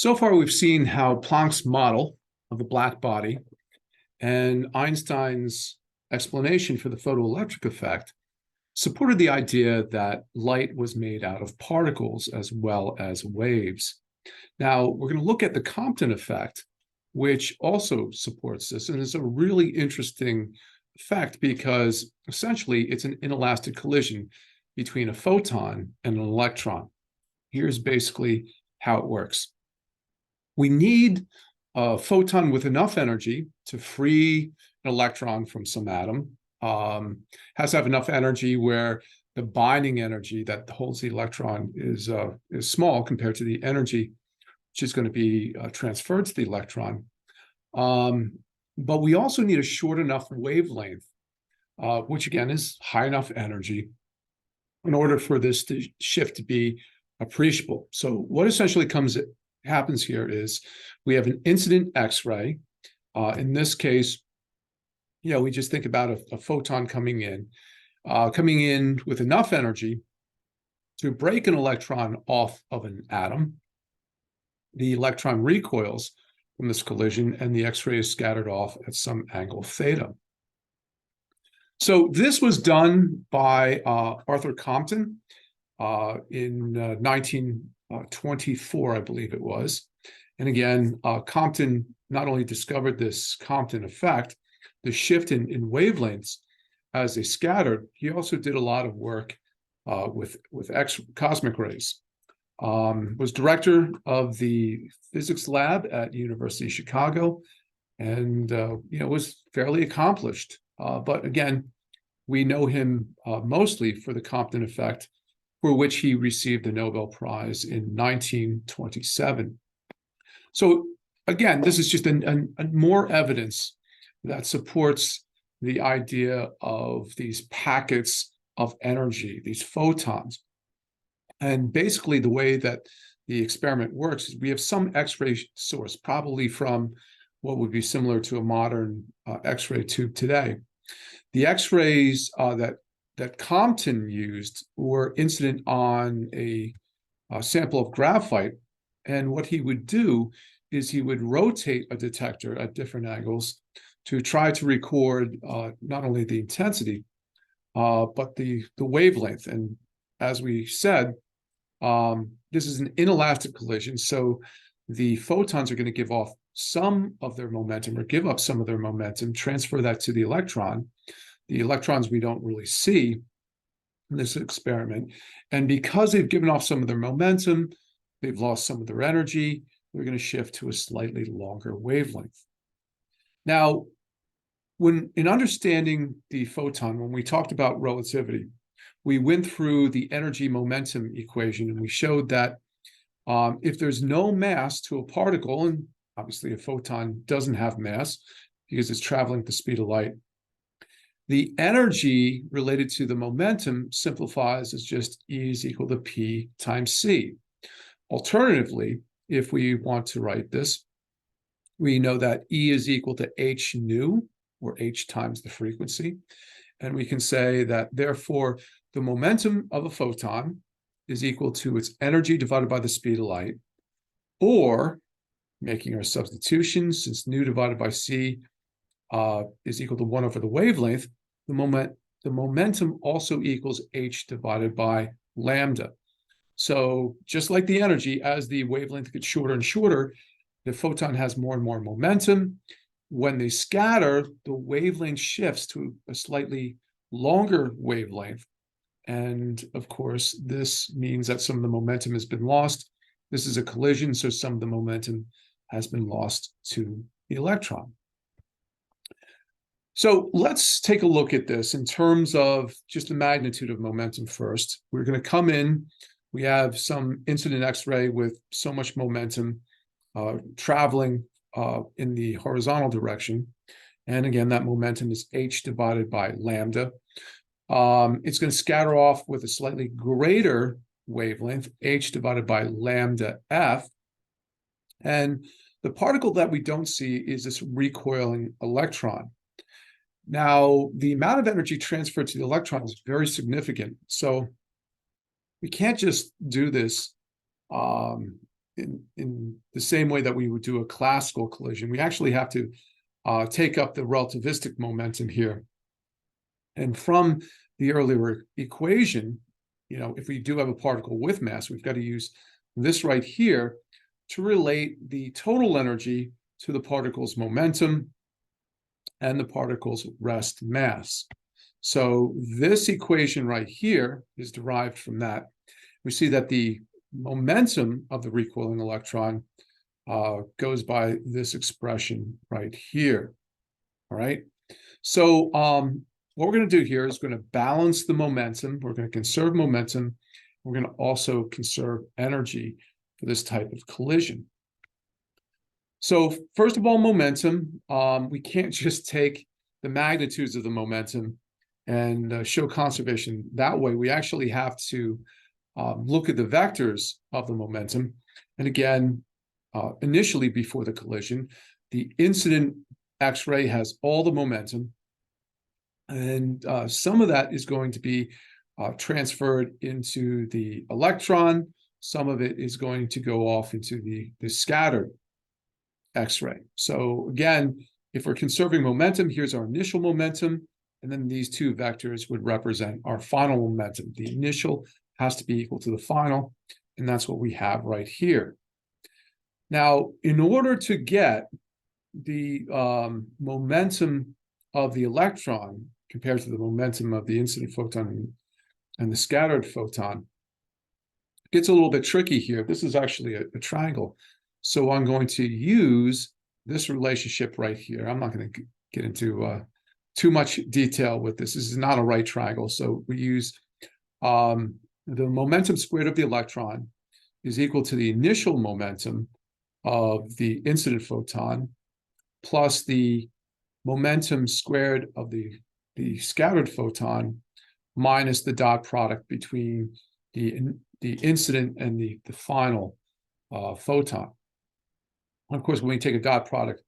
So far, we've seen how Planck's model of the black body and Einstein's explanation for the photoelectric effect supported the idea that light was made out of particles as well as waves. Now, we're going to look at the Compton effect, which also supports this, and it's a really interesting effect because essentially it's an inelastic collision between a photon and an electron. Here's basically how it works. We need a photon with enough energy to free an electron from some atom. Has to have enough energy where the binding energy that holds the electron is small compared to the energy which is going to be transferred to the electron. But we also need a short enough wavelength, which again is high enough energy, in order for this shift to be appreciable. So what essentially happens here is we have an incident X-ray. In this case, we just think about a photon coming in with enough energy to break an electron off of an atom. The electron recoils from this collision, and the X-ray is scattered off at some angle theta. So this was done by Arthur Compton in 1924, I believe it was. And again, Compton not only discovered this Compton effect, the shift in wavelengths as they scattered, he also did a lot of work with cosmic rays. Was director of the physics lab at University of Chicago, and was fairly accomplished. But again, we know him mostly for the Compton effect, for which he received the Nobel Prize in 1927. So again, this is just more evidence that supports the idea of these packets of energy, these photons. And basically the way that the experiment works is we have some X-ray source, probably from what would be similar to a modern X-ray tube today. The X-rays that Compton used were incident on a sample of graphite. And what he would do is he would rotate a detector at different angles to try to record not only the intensity, but the wavelength. And as we said, this is an inelastic collision, so the photons are going to give off some of their momentum, or give up some of their momentum, transfer that to the electron. The electrons we don't really see in this experiment. And because they've given off some of their momentum, they've lost some of their energy, they're going to shift to a slightly longer wavelength. Now, in understanding the photon, when we talked about relativity, we went through the energy momentum equation, and we showed that if there's no mass to a particle, and obviously a photon doesn't have mass because it's traveling at the speed of light, the energy related to the momentum simplifies as just E is equal to P times C. Alternatively, if we want to write this, we know that E is equal to h nu, or h times the frequency. And we can say that, therefore, the momentum of a photon is equal to its energy divided by the speed of light, or, making our substitution, since nu divided by c is equal to 1 over the wavelength, the momentum also equals h divided by lambda. So just like the energy, as the wavelength gets shorter and shorter, the photon has more and more momentum. When they scatter, the wavelength shifts to a slightly longer wavelength. And of course, this means that some of the momentum has been lost. This is a collision, so some of the momentum has been lost to the electron. So let's take a look at this in terms of just the magnitude of momentum first. We're going to come in. We have some incident X-ray with so much momentum traveling in the horizontal direction. And again, that momentum is h divided by lambda. It's going to scatter off with a slightly greater wavelength, h divided by lambda f. And the particle that we don't see is this recoiling electron. Now, the amount of energy transferred to the electron is very significant. So we can't just do this in the same way that we would do a classical collision. We actually have to take up the relativistic momentum here. And from the earlier equation, if we do have a particle with mass, we've got to use this right here to relate the total energy to the particle's momentum and the particle's rest mass. So this equation right here is derived from that. We see that the momentum of the recoiling electron goes by this expression right here. All right. So what we're going to do here is going to balance the momentum. We're going to conserve momentum. We're going to also conserve energy for this type of collision. So first of all, momentum. We can't just take the magnitudes of the momentum and show conservation that way. We actually have to look at the vectors of the momentum. And again, initially before the collision, the incident X-ray has all the momentum. And some of that is going to be transferred into the electron. Some of it is going to go off into the scattered X-ray. So again, if we're conserving momentum, here's our initial momentum. And then these two vectors would represent our final momentum. The initial has to be equal to the final. And that's what we have right here. Now, in order to get the momentum of the electron compared to the momentum of the incident photon and the scattered photon, it gets a little bit tricky here. This is actually a triangle. So I'm going to use this relationship right here. I'm not going to get into too much detail with this. This is not a right triangle. So we use the momentum squared of the electron is equal to the initial momentum of the incident photon plus the momentum squared of the scattered photon minus the dot product between the incident and the final photon. Of course, when we take a dot product,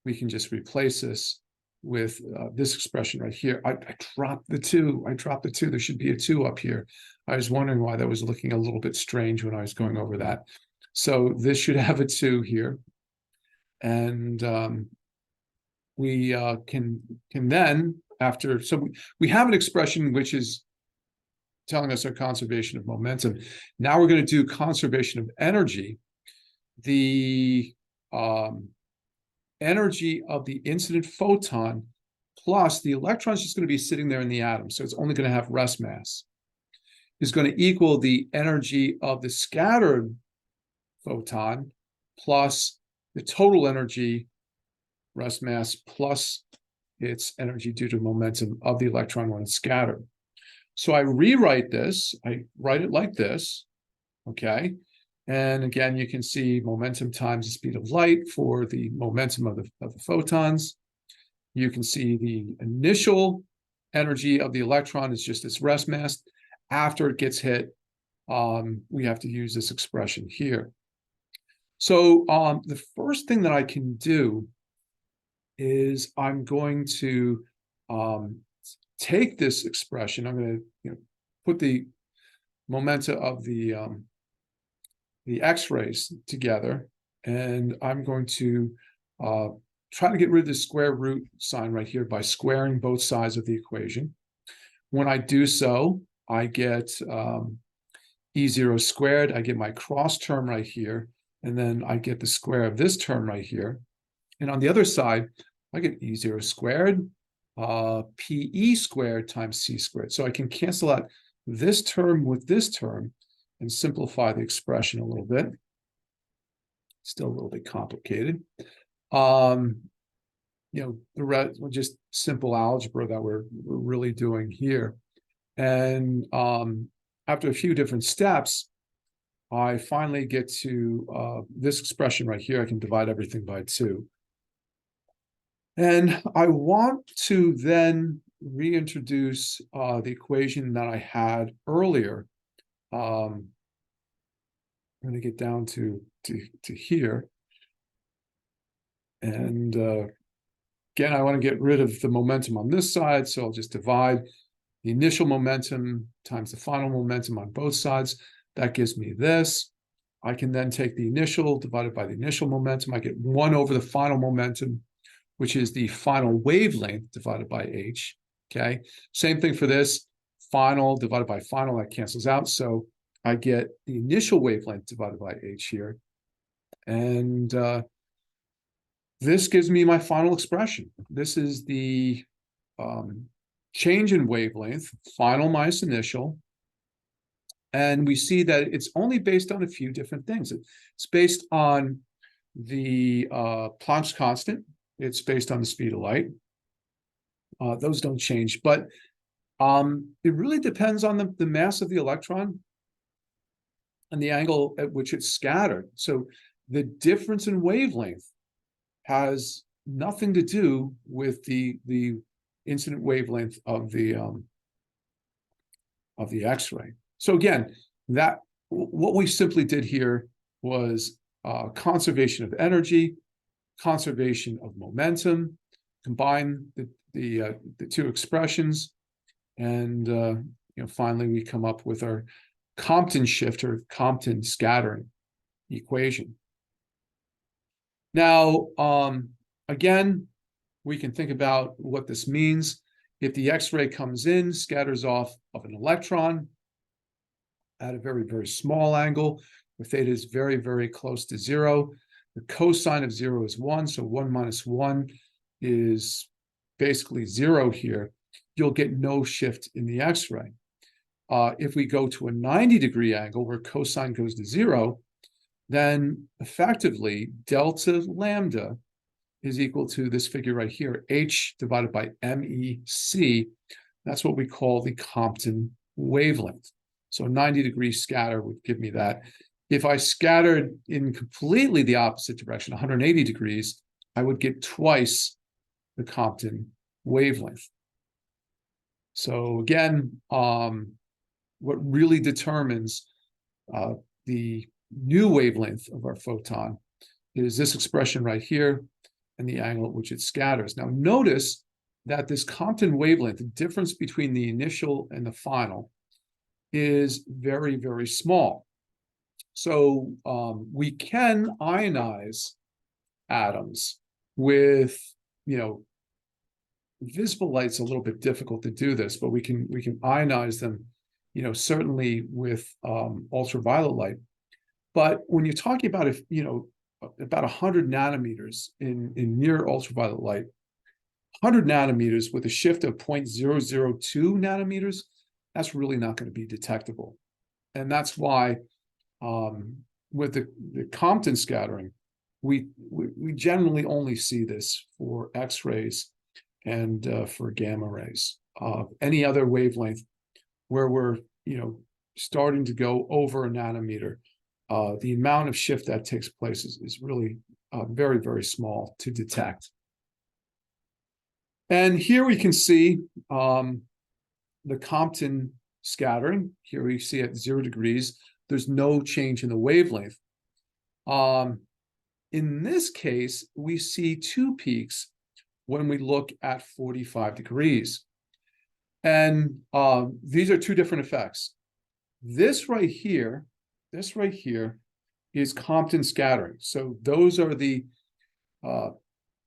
we can just replace this with this expression right here. I dropped the 2. I dropped the 2. There should be a 2 up here. I was wondering why that was looking a little bit strange when I was going over that. So this should have a 2 here. And we can then, after, so we have an expression which is telling us our conservation of momentum. Now we're going to do conservation of energy. The energy of the incident photon plus the electron is just going to be sitting there in the atom, so it's only going to have rest mass, is going to equal the energy of the scattered photon plus the total energy, rest mass, plus its energy due to momentum of the electron when it's scattered. So I rewrite this, I write it like this, okay? And again, you can see momentum times the speed of light for the momentum of the photons. You can see the initial energy of the electron is just its rest mass. After it gets hit, we have to use this expression here. So the first thing that I can do is I'm going to take this expression. I'm going to put the momenta of the X-rays together, and I'm going to try to get rid of the square root sign right here by squaring both sides of the equation. When I do so, I get E0 squared. I get my cross term right here, and then I get the square of this term right here. And on the other side, I get E0 squared, PE squared times C squared. So I can cancel out this term with this term and simplify the expression a little bit. Still a little bit complicated. The rest just simple algebra that we're really doing here. And after a few different steps, I finally get to this expression right here. I can divide everything by 2. And I want to then reintroduce the equation that I had earlier. I'm going to get down to here. And again, I want to get rid of the momentum on this side, so I'll just divide the initial momentum times the final momentum on both sides. That gives me this. I can then take the initial divided by the initial momentum. I get 1 over the final momentum, which is the final wavelength divided by h, okay? Same thing for this, final divided by final, that cancels out. So I get the initial wavelength divided by h here. And this gives me my final expression. This is the change in wavelength, final minus initial. And we see that it's only based on a few different things. It's based on the Planck's constant. It's based on the speed of light. Those don't change, but it really depends on the mass of the electron and the angle at which it's scattered. So the difference in wavelength has nothing to do with the incident wavelength of the X-ray. So again, that what we simply did here was conservation of energy, conservation of momentum, combine the two expressions, and finally we come up with our Compton shift or Compton scattering equation. Now, again, we can think about what this means. If the X-ray comes in, scatters off of an electron at a very, very small angle, where theta is very, very close to 0, the cosine of 0 is 1, so 1 minus 1 is basically 0 here. You'll get no shift in the X-ray. If we go to a 90-degree angle where cosine goes to 0, then effectively delta lambda is equal to this figure right here, h divided by MEC. That's what we call the Compton wavelength. So a 90-degree scatter would give me that. If I scattered in completely the opposite direction, 180 degrees, I would get twice the Compton wavelength. So again, what really determines the new wavelength of our photon is this expression right here and the angle at which it scatters. Now notice that this Compton wavelength, the difference between the initial and the final, is very, very small. So we can ionize atoms with, visible light's a little bit difficult to do this, but we can ionize them, certainly with ultraviolet light. But when you're talking about about 100 nanometers in near ultraviolet light, 100 nanometers with a shift of 0.002 nanometers, that's really not going to be detectable. And that's why with the Compton scattering, we generally only see this for X-rays and for gamma rays. Any other wavelength where we're starting to go over a nanometer, the amount of shift that takes place is really very, very small to detect. And here we can see the Compton scattering. Here we see at 0 degrees, there's no change in the wavelength. In this case, we see 2 peaks when we look at 45 degrees. And these are 2 different effects. This right here is Compton scattering. So those are the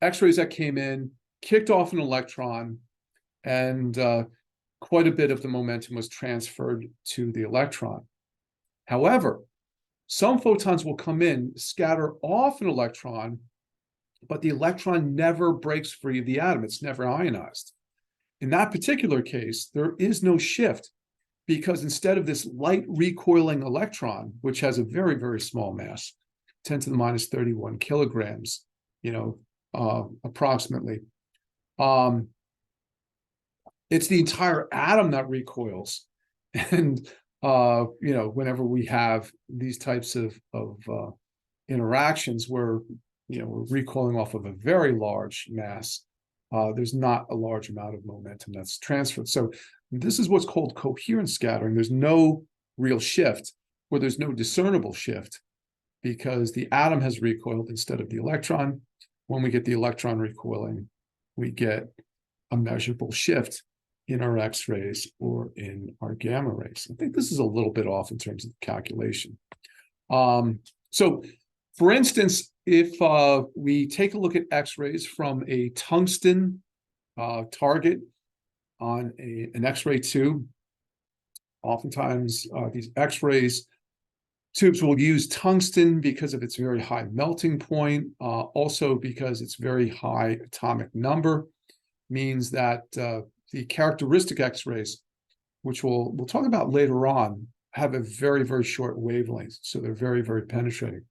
X-rays that came in, kicked off an electron, and quite a bit of the momentum was transferred to the electron. However, some photons will come in, scatter off an electron, but the electron never breaks free of the atom. It's never ionized. In that particular case, there is no shift, because instead of this light recoiling electron, which has a very, very small mass, 10 to the minus 31 kilograms, approximately, it's the entire atom that recoils. And whenever we have these types of interactions where we're recoiling off of a very large mass, there's not a large amount of momentum that's transferred. So this is what's called coherent scattering. There's no real shift, or there's no discernible shift, because the atom has recoiled instead of the electron. When we get the electron recoiling, we get a measurable shift in our X-rays or in our gamma rays. I think this is a little bit off in terms of the calculation. So, for instance, if we take a look at X-rays from a tungsten target on an X-ray tube, oftentimes these X-rays tubes will use tungsten because of its very high melting point, also because its very high atomic number means that the characteristic X-rays, which we'll talk about later on, have a very, very short wavelength. So they're very, very penetrating.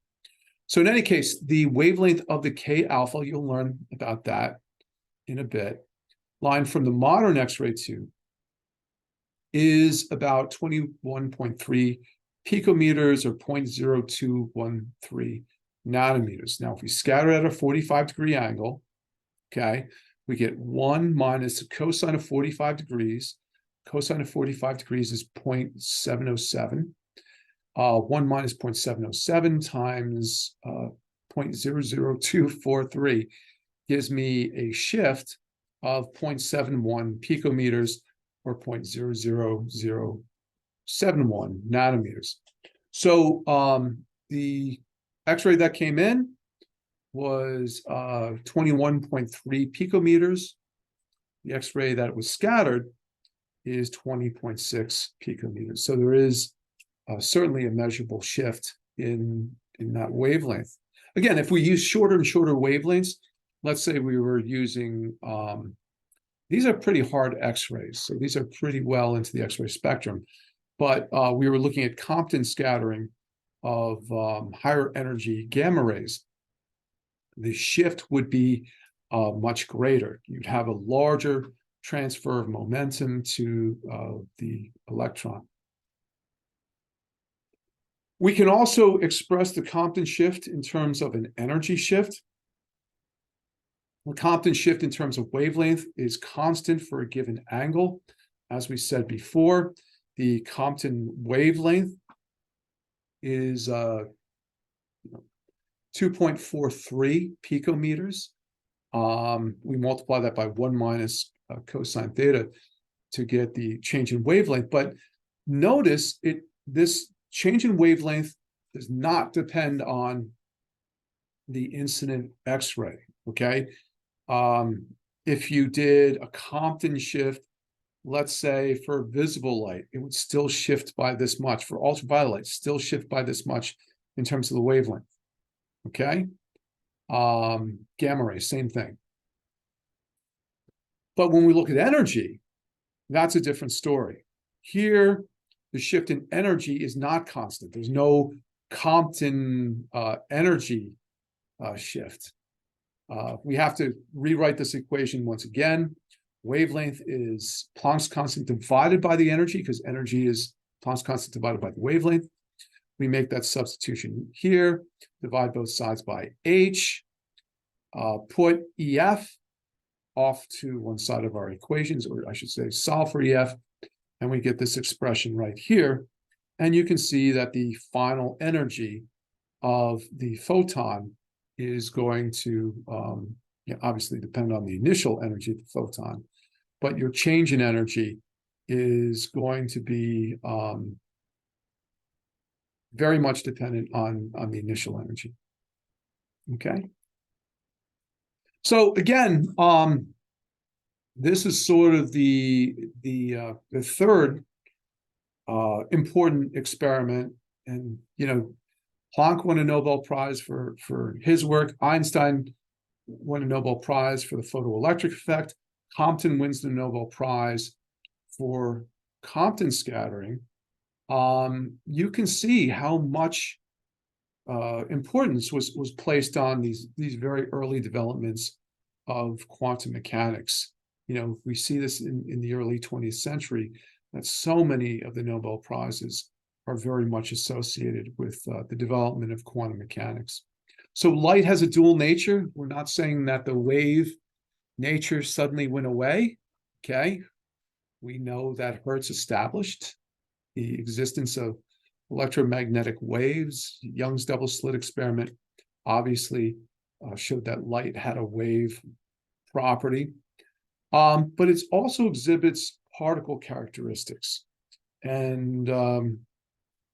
So in any case, the wavelength of the K alpha, you'll learn about that in a bit, line from the modern X-ray tube is about 21.3 picometers or 0.0213 nanometers. Now, if we scatter at a 45-degree angle, okay, we get 1 minus the cosine of 45 degrees. Cosine of 45 degrees is 0.707. 1 minus 0.707 times 0.00243 gives me a shift of 0.71 picometers or 0.00071 nanometers. So the X-ray that came in was 21.3 picometers. The X-ray that was scattered is 20.6 picometers. So there is certainly a measurable shift in that wavelength. Again, if we use shorter and shorter wavelengths, let's say we were using, these are pretty hard X-rays, so these are pretty well into the X-ray spectrum, but we were looking at Compton scattering of higher energy gamma rays. The shift would be much greater. You'd have a larger transfer of momentum to the electron. We can also express the Compton shift in terms of an energy shift. The Compton shift in terms of wavelength is constant for a given angle. As we said before, the Compton wavelength is 2.43 picometers. We multiply that by 1 minus cosine theta to get the change in wavelength. But notice this change in wavelength does not depend on the incident X-ray, okay? If you did a Compton shift, let's say for visible light, it would still shift by this much. For ultraviolet light, still shift by this much in terms of the wavelength, okay? Gamma rays, same thing. But when we look at energy, that's a different story. Here, the shift in energy is not constant. There's no Compton energy shift. We have to rewrite this equation once again. Wavelength is Planck's constant divided by the energy, because energy is Planck's constant divided by the wavelength. We make that substitution here, divide both sides by h, put EF off to one side of our equations, or I should say solve for EF, and we get this expression right here. And you can see that the final energy of the photon is going to obviously depend on the initial energy of the photon, but your change in energy is going to be very much dependent on the initial energy. Okay. So again, this is sort of the third important experiment, and Planck won a Nobel Prize for his work. Einstein won a Nobel Prize for the photoelectric effect. Compton wins the Nobel Prize for Compton scattering. You can see how much importance was placed on these very early developments of quantum mechanics. We see this in the early 20th century, that so many of the Nobel Prizes are very much associated with the development of quantum mechanics. So light has a dual nature. We're not saying that the wave nature suddenly went away, okay? We know that Hertz established the existence of electromagnetic waves. Young's double slit experiment obviously showed that light had a wave property, but it also exhibits particle characteristics. And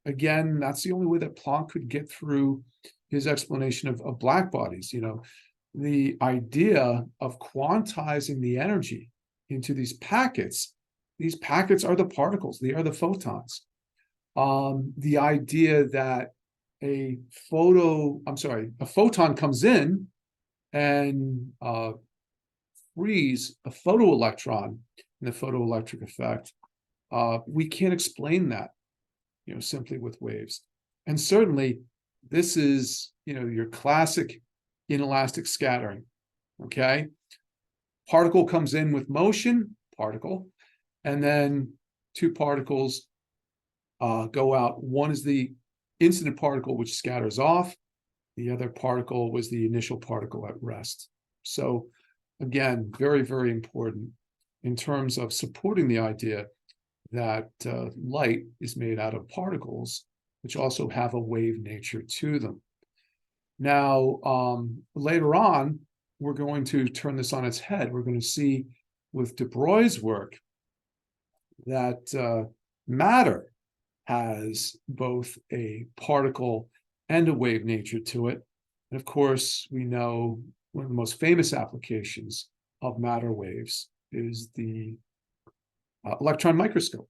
Again, that's the only way that Planck could get through his explanation of black bodies. The idea of quantizing the energy into these packets are the particles, they are the photons. The idea that a photon comes in and frees a photoelectron in the photoelectric effect. We can't explain that, simply with waves. And certainly, this is, your classic inelastic scattering. Okay, particle comes in with motion, particle, and then two particles go out. One is the incident particle, which scatters off. The other particle was the initial particle at rest. So again, very, very important in terms of supporting the idea that light is made out of particles, which also have a wave nature to them. Now, later on, we're going to turn this on its head. We're going to see with de Broglie's work that matter has both a particle and a wave nature to it. And of course, we know one of the most famous applications of matter waves is the electron microscope.